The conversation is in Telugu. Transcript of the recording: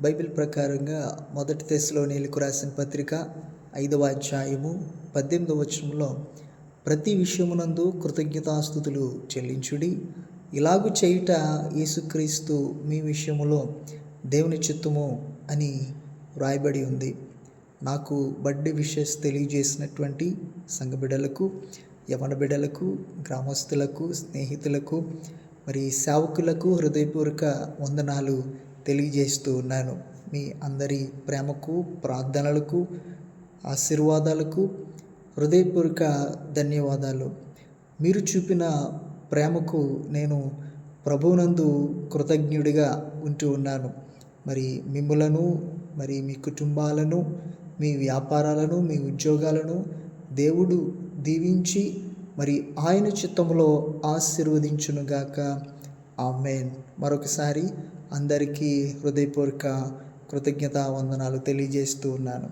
బైబిల్ ప్రకారంగా మొదటి తెస్సలోనీయులకు రాసిన పత్రిక 5వ అధ్యాయము 18వ వచనంలో, ప్రతి విషయమునందు కృతజ్ఞతాస్తుతులు చెల్లించుడి, ఇలాగు చేయుట యేసుక్రీస్తు మీ విషయములో దేవుని చిత్తము అని వ్రాయబడి ఉంది. నాకు బర్త్డే విషెస్ తెలియజేసినటువంటి సంఘ బిడ్డలకు, యవన బిడ్డలకు, గ్రామస్తులకు, స్నేహితులకు, మరి సేవకులకు హృదయపూర్వక వందనాలు తెలియజేస్తూ ఉన్నాను. మీ అందరి ప్రేమకు, ప్రార్థనలకు, ఆశీర్వాదాలకు హృదయపూర్వక ధన్యవాదాలు. మీరు చూపిన ప్రేమకు నేను ప్రభువునందు కృతజ్ఞుడిగా ఉంటూ ఉన్నాను. మరి మిమ్ములను, మరి మీ కుటుంబాలను, మీ వ్యాపారాలను, మీ ఉద్యోగాలను దేవుడు దీవించి మరి ఆయన చిత్తములో ఆశీర్వదించునుగాక. ఆమేన్. మరొకసారి అందరికీ హృదయపూర్వక కృతజ్ఞతా వందనాలు తెలియజేస్తూ ఉన్నాను.